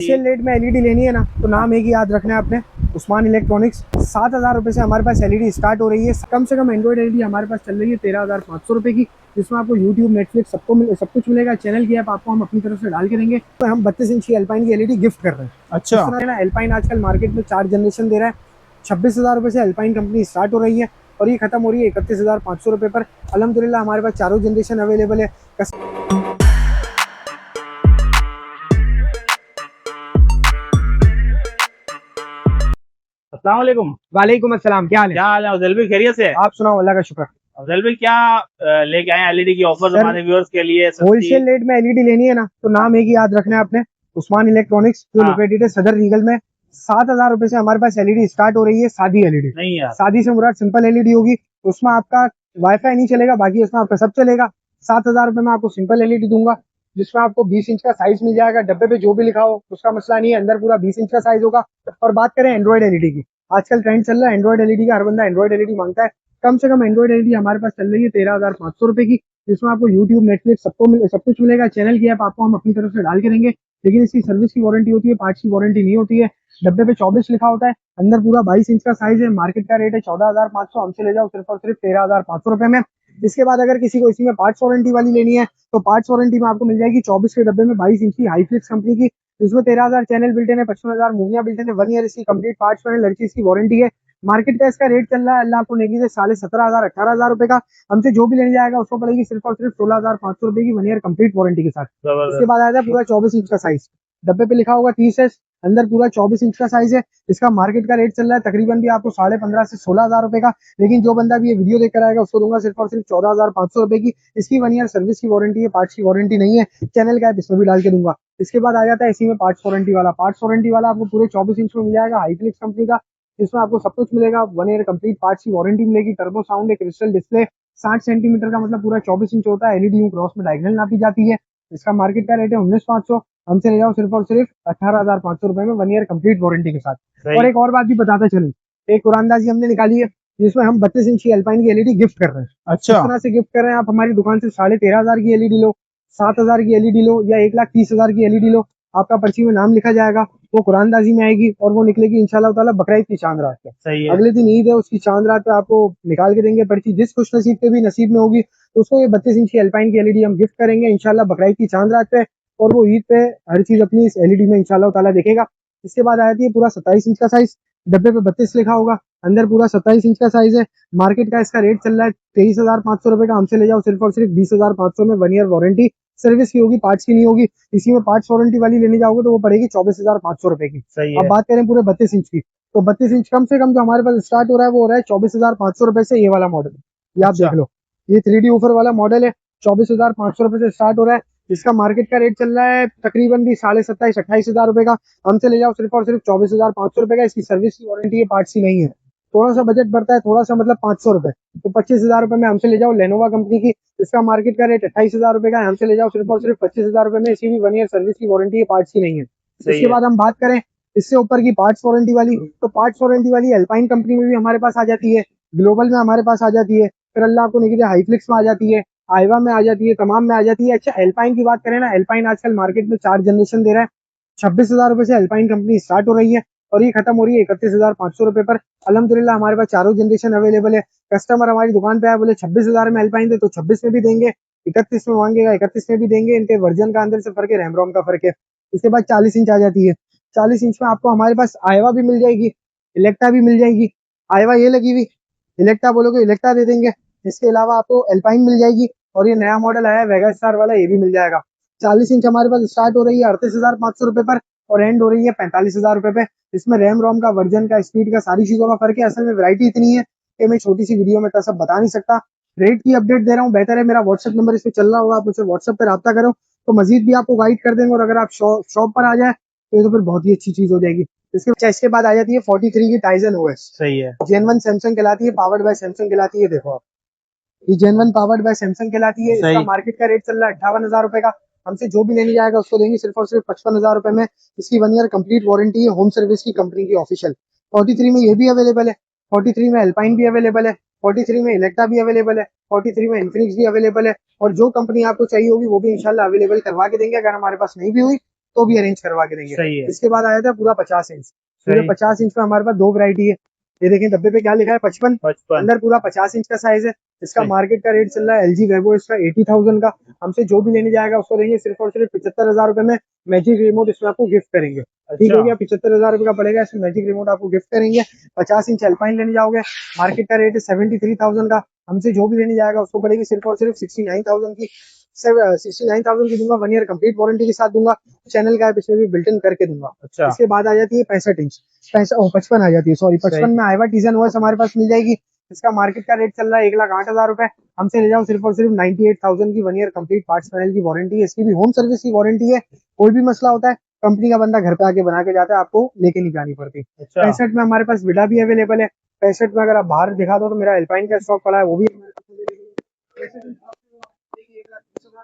Cell rate में LED लेनी है ना, तो नाम एक ही याद रखना है आपने, उस्मान इलेक्ट्रॉनिक्स। 7,000 रुपये से हमारे पास एलईडी स्टार्ट हो रही है। कम से कम एंड्रॉइड एलईडी हमारे पास चल रही है 13,500 रुपये की, जिसमें आपको यूट्यूब, नेटफ्लिक्स सब कुछ मिलेगा। चैनल की ऐप आपको हम अपनी तरफ से डाल के देंगे। तो हम 32 इंच की एल्पाइन की एलईडी गिफ्ट कर रहे हैं। अच्छा, ना एल्पाइन आजकल मार्केट में 4 जनरेशन दे रहा है। 26,000 रुपये से एल्पाइन कंपनी स्टार्ट हो रही है और ये खत्म हो रही है 31,500 रुपये पर। अल्हम्दुलिल्लाह हमारे पास चारों जनरेशन अवेलेबल है। अस्सलाम वालेकुम। वालेकुम अस्सलाम, क्या हाल है? क्या हाल है अफजल भाई, खैरियत से? आप सुनाओ, अल्लाह का शुक्र। अफजल भाई क्या लेके आए एलईडी की ऑफर सर, हमारे व्यूअर्स के लिए? होलसेल रेट में एलईडी लेनी है ना, तो नाम एक ही याद रखना है आपने, उस्मान इलेक्ट्रॉनिक्स, जो हाँ। लोकेटेड है सदर रीगल में। 7,000 रुपए से हमारे पास एलईडी स्टार्ट हो रही है, सादी एलईडी। नहीं यार, सादी से मुराद सिंपल एलईडी होगी। उसमें आपका वाईफाई नहीं चलेगा, बाकी उसमें आपका सब चलेगा। 7,000 रुपए में आपको सिंपल एलईडी दूंगा, जिसमें आपको 20 इंच का साइज मिल जाएगा। डब्बे पे जो भी लिखा हो उसका मसला नहीं है, अंदर पूरा 20 इंच का साइज होगा। और बात करें एंड्रॉइड एलईडी की, आजकल ट्रेंड चल रहा है एंड्रॉइड एलईडी का, हर बंदा एंड्रॉइड एलईडी मांगता है। कम से कम एंड्रॉइड एलईडी हमारे पास चल रही है 13,500 रुपए की, जिसमें आपको यूट्यूब, नेटफ्लिक्स सब कुछ मिलेगा। चैनल की ऐप आपको हम अपनी तरफ से डाल के देंगे, लेकिन इसकी सर्विस की वारंटी होती है, पार्ट्स की वारंटी नहीं होती है। डब्बे पे 24 लिखा होता है, अंदर पूरा 22 इंच का साइज है। मार्केट का रेट है 14,500, हमसे ले जाओ सिर्फ और सिर्फ 13,500 रुपए में। इसके बाद अगर किसी को इसी में पार्ट्स वारंटी वाली लेनी है, तो पार्ट्स वारंटी में आपको मिल जाएगी 24 के डब्बे में 22 इंच की हाईफ्लिक्स कंपनी की, जिसमें 13,000 चैनल बिल्ट है, 55,000 मूवियां बिल्ट है, 1 ईयर इसकी कंप्लीट पार्ट्स पैनल हर चीज की वारंटी है। मार्केट का इसका रेट चल रहा है, अल्लाह आपको नेकी से 17,500 18,000 रुपए का। हमसे जो भी लेने जाएगा उसको पड़ेगी सिर्फ और सिर्फ 16,500 रुपए की, 1 ईयर कंप्लीट वारंटी के साथ। इसके जबरदस्त। बाद आता है पूरा 24 इंच का साइज, डब्बे पे लिखा होगा 30 अंदर पूरा 24 इंच का साइज है। इसका मार्केट का रेट चल रहा है तकरीबन भी आपको 15,500 से 16,000 रुपए का, लेकिन जो बंदा भी ये वीडियो देख कर आएगा उसको दूंगा सिर्फ और सिर्फ 14,500 रुपए की। इसकी 1 ईयर सर्विस की वारंटी है, पार्ट्स की वारंटी नहीं है। चैनल का ऐप इसमें भी डाल के दूंगा। इसके बाद आ जाता है इसी में पार्ट्स वारंटी वाला। पार्ट्स वारंटी वाला आपको पूरे 24 इंच में मिल जाएगा, हाईफ्लिक्स कंपनी का। इसमें आपको सब कुछ मिलेगा, 1 ईयर कंप्लीट पार्ट्स की वारंटी मिलेगी। टर्बो साउंड है, क्रिस्टल डिस्प्ले, 60 सेंटीमीटर का मतलब पूरा 24 इंच होता है। एलईडी क्रॉस में डायगोनल नापी जाती है। इसका मार्केट का रेट है 19,500, हमसे ले जाओ सिर्फ और सिर्फ 18,500 रुपए में, 1 ईयर कंप्लीट वारंटी के साथ। और एक और बात भी बताते चलूं, एक कुरानदाजी हमने निकाली है, जिसमें हम 32 इंच की एल्पाइन की एलईडी गिफ्ट कर रहे हैं। अच्छा, इस तरह से गिफ्ट कर रहे हैं, आप हमारी दुकान से 13,500 की एलईडी लो, 7,000 की एलईडी लो, या 1,30,000 की एलईडी लो, आपका पर्ची में नाम लिखा जाएगा, वो कुरानदाजी में आएगी और वो निकलेगी इंशाल्लाह ताला बकरीद की चांद रात पे। सही है। अगले दिन ईद है, उसकी चांद रात पे आपको निकाल के देंगे पर्ची। जिस खुश नसीब पे भी नसीब में होगी, तो उसको ये 32 इंच की एल्पाइन की एलईडी हम गिफ्ट करेंगे इंशाल्लाह बकरीद की चांद रात पे। और वो ईद पे हर चीज अपनी इस एलईडी में इंशाल्लाह ताला देखेगा। इसके बाद आ जाती है पूरा 27 इंच का साइज, डब्बे पे 32 लिखा होगा, अंदर पूरा 27 इंच का साइज है। मार्केट का इसका रेट चल रहा है 23,500 रुपए का, हमसे ले जाओ सिर्फ और सिर्फ 20,500 में, 1 ईयर वारंटी। सर्विस की होगी, पार्ट्स की नहीं होगी। इसी में पार्ट्स वारंटी वाली लेने जाओगे तो वो पड़ेगी 24,500 रुपए की। सही अब है। बात करें पूरे 32 इंच की, तो 32 इंच कम से कम जो हमारे पास स्टार्ट हो रहा है वो हो रहा है 24,500 रुपए से। ये वाला मॉडल ये आप अच्छा। देख लो, ये 3D ऑफर वाला मॉडल है, 24,500 रुपए से स्टार्ट हो रहा है। इसका मार्केट का रेट चल रहा है तकरीबन भी 27,500-28,000 रुपए का, हमसे ले जाओ सिर्फ और सिर्फ 24,500 रुपए का। इसकी सर्विस की वारंटी है, पार्ट्स की नहीं है। थोड़ा सा बजट बढ़ता है, थोड़ा सा मतलब 500 रुपए, तो 25,000 रुपए में हमसे ले जाओ लेनोवा कंपनी की। इसका मार्केट का रेट 28,000 रुपए का है, हमसे ले जाओ सिर्फ और सिर्फ 25,000 रुपए में। इसकी भी 1 ईयर सर्विस की वारंटी है, पार्ट्स की नहीं है। इसके बाद हम बात करें इससे ऊपर की पार्ट्स वारंटी वाली, तो पार्ट्स वारंटी वाली एल्पाइन कंपनी में भी हमारे पास आ जाती है, ग्लोबल में हमारे पास आ जाती है, फिर अल्लाह आपको नहीं हाईफ्लिक्स में आ जाती है, आईवा में आ जाती है, तमाम में आ जाती है। अच्छा, एल्पाइन की बात करें ना, एल्पाइन आजकल मार्केट में 4 जनरेशन दे रहा है। 26,000 रुपए से एल्पाइन कंपनी स्टार्ट हो रही है और ये खत्म हो रही है 31,500 रुपए पर। अल्हम्दुलिल्लाह हमारे पास चारों जनरेशन अवेलेबल है। कस्टमर हमारी दुकान पे आए, बोले 26,000 में एल्पाइन दे, तो 26 में भी देंगे, 31 में मांगेगा 31 में भी देंगे। इनके वर्जन का अंदर से फर्क है, रैम रोम का फर्क है। उसके बाद 40 इंच आ जाती है। 40 इंच में आपको हमारे पास आईवा भी मिल जाएगी, इलेक्ट्रा भी मिल जाएगी। आईवा ये लगी हुई, इलेक्ट्रा बोलोगे इलेक्ट्रा दे देंगे। इसके अलावा आपको एल्पाइन मिल जाएगी, और ये नया मॉडल आया है वेगा स्टार वाला, ये भी मिल जाएगा। 40 इंच हमारे पास स्टार्ट हो रही है 38,500 रुपए पर, और एंड हो रही है 45,000 रुपए पे। इसमें रैम रोम का, वर्जन का, स्पीड का, सारी चीजों का फर्क है। असल में वैरायटी इतनी है कि मैं छोटी सी वीडियो में सब बता नहीं सकता। रेट की अपडेट दे रहा हूँ, बेहतर है मेरा व्हाट्सएप नंबर इस पे चल रहा होगा, आप मुझसे व्हाट्सएप पर रब्ता करो तो मजीद भी आपको गाइड कर देंगे। और अगर आप शॉप पर आ जाए तो ये तो फिर बहुत ही अच्छी चीज हो जाएगी। इसके बाद आ जाती है 43 की टाइजन ओएस। सही है। जेन 1 सैमसंग कहलाती है, पावर्ड बाय सैमसंग कहलाती है। देखो आप, ये जेन 1 पावर्ड बाय सैमसंग कहलाती है। इसका सही। मार्केट का रेट चल रहा है 58,000 रुपए का, हमसे जो भी लेने जाएगा उसको देंगे सिर्फ और सिर्फ 55,000 रुपए में। इसकी 1 ईयर कंप्लीट वारंटी है, होम सर्विस की कंपनी की ऑफिशियल। 43 में ये भी अवेलेबल है, 43 में एल्पाइन भी अवेलेबल है, 43 में इलेक्ट्रा भी अवेलेबल है, 43 में इन्फिनिक्स भी अवेलेबल है। और जो कंपनी आपको चाहिए होगी वो भी इंशाल्लाह अवेलेबल करवा के देंगे। अगर हमारे पास नहीं भी हुई तो भी अरेंज करवा के देंगे। सही है। इसके बाद आ जाता है पूरा 50 इंच। पूरे सही। 50 इंच में हमारे पास दो वैरायटी है। ये देखें डब्बे पे क्या लिखा है 55, 55। अंदर पूरा 50 इंच का साइज है। इसका सही। मार्केट का रेट चल रहा है एलजी वेवो इसका 80,000 का। हमसे जो भी लेने जाएगा उसको देंगे सिर्फ और सिर्फ 75,000 रुपए में मैजिक रिमोट इसमें आपको गिफ्ट करेंगे। ठीक हो गया, 75,000 रुपए का पड़ेगा, इसमें मैजिक रिमोट आपको गिफ्ट करेंगे। 50 इंच एल्पाइन लेने जाओगे, मार्केट का रेट है 73,000 का। हमसे जो भी लेने जाएगा उसको पड़ेगी सिर्फ और सिर्फ 69,000 की। 69,000 की दूंगा, 1 ईयर कंप्लीट वारंटी के साथ दूंगा। चैनल का इसमें भी बिल्ट इन करके दूंगा। अच्छा। इसके बाद आ जाती है 65 इंच, 55 आ जाती है, सॉरी 55 में आईवा टीजन ओएस हमारे पास मिल जाएगी। इसका मार्केट का रेट चल रहा है 1,08,000 रुपए। हमसे ले जाओ सिर्फ और सिर्फ 98,000 की, 1 ईयर कंप्लीट पार्ट्स पैनल की वारंटी है। इसकी भी होम सर्विस की वारंटी है। कोई भी मसला होता है कंपनी का बंदा घर पे आके बना के जाता है, आपको लेके नहीं जानी पड़ती। अच्छा। 65 में हमारे पास विडा भी अवेलेबल है। 65 में अगर आप बाहर दिखा दो तो मेरा एल्पाइन का स्टॉक पड़ा है, वो भी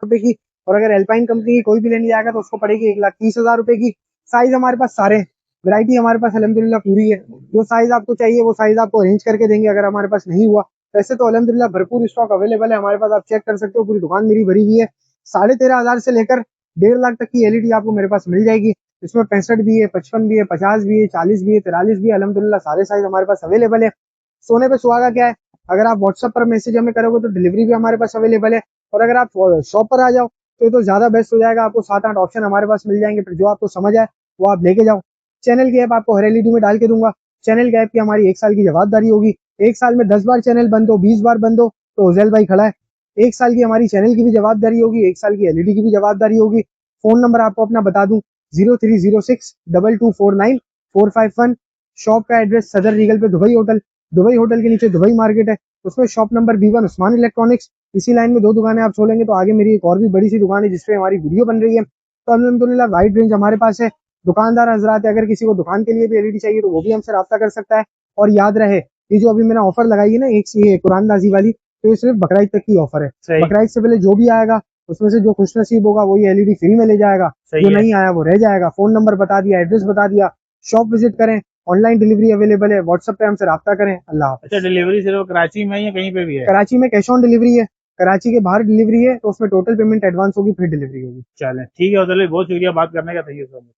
रुपए की। और अगर एल्पाइन कंपनी की कोई भी लेने जाएगा तो उसको पड़ेगी 1,30,000 रुपए की। साइज हमारे पास सारे हैं, वैरायटी हमारे पास अल्हम्दुलिल्लाह पूरी है। जो साइज आपको चाहिए वो साइज आपको अरेंज करके देंगे अगर हमारे पास नहीं हुआ। वैसे तो अल्हम्दुलिल्लाह भरपूर स्टॉक अवेलेबल है हमारे पास, आप चेक कर सकते हो, पूरी दुकान मेरी भरी हुई है। 13,500 से लेकर 1.5 लाख तक की एलईडी आपको मेरे पास मिल जाएगी। इसमें 65 भी है, 55 भी है, 50 भी है, 40 भी है, 43 भी है। अल्हम्दुलिल्लाह सारे साइज हमारे पास अवेलेबल है। सोने पे सुहागा क्या है, अगर आप व्हाट्सएप पर मैसेज हमें करोगे तो डिलीवरी भी हमारे पास अवेलेबल है। और अगर आप शॉप पर आ जाओ तो ज्यादा बेस्ट हो जाएगा, आपको 7-8 ऑप्शन हमारे पास मिल जाएंगे, फिर जो आपको समझ आए वो आप लेके जाओ। चैनल की ऐप आपको हर एलईडी में डाल के दूंगा। चैनल की ऐप की हमारी 1 साल की जवाबदारी होगी। 1 साल में 10 बार चैनल बंद हो, 20 बार बंद हो तो उजैल भाई खड़ा है। 1 साल की हमारी चैनल की भी जवाबदारी होगी, 1 साल की एलईडी की भी जवाबदारी होगी। फोन नंबर आपको अपना बता दूं 03062249 451। शॉप का एड्रेस सदर रीगल पे दुबई होटल, दुबई होटल के नीचे दुबई मार्केट है, उसमें shop number B1 Usman electronics. इसी लाइन में 2 दुकानें आप खोलेंगे तो आगे मेरी एक और भी बड़ी सी दुकान है जिसपे हमारी वीडियो बन रही है। तो अल्हम्दुलिल्लाह वाइड रेंज हमारे पास है। दुकानदार हजरात है, अगर किसी को दुकान के लिए भी एलईडी चाहिए तो वो भी हमसे राब्ता कर सकता है। और याद रहे ये जो अभी मैंने ऑफर लगाई है ना एक ये कुरानदाजी वाली, तो ये सिर्फ बकरा ईद तक की ऑफर है। बकरा ईद से पहले जो भी आएगा उसमें से जो खुश नसीब होगा वो ये एलईडी फ्री में ले जाएगा, जो नहीं आया वो रह जाएगा। फोन नंबर बता दिया, एड्रेस बता दिया, शॉप विजिट करें, ऑनलाइन डिलीवरी अवेलेबल है, व्हाट्सएप पे हमसे राब्ता करें। अल्लाह हाफ़िज़। अच्छा, डिलीवरी सिर्फ कराची में या कहीं पे भी है? कराची में कैश ऑन डिलीवरी है, कराची के बाहर डिलीवरी है तो उसमें टोटल पेमेंट एडवांस होगी, फिर डिलीवरी होगी। चले ठीक है उधर, बहुत शुक्रिया बात करने का। Thank you so much.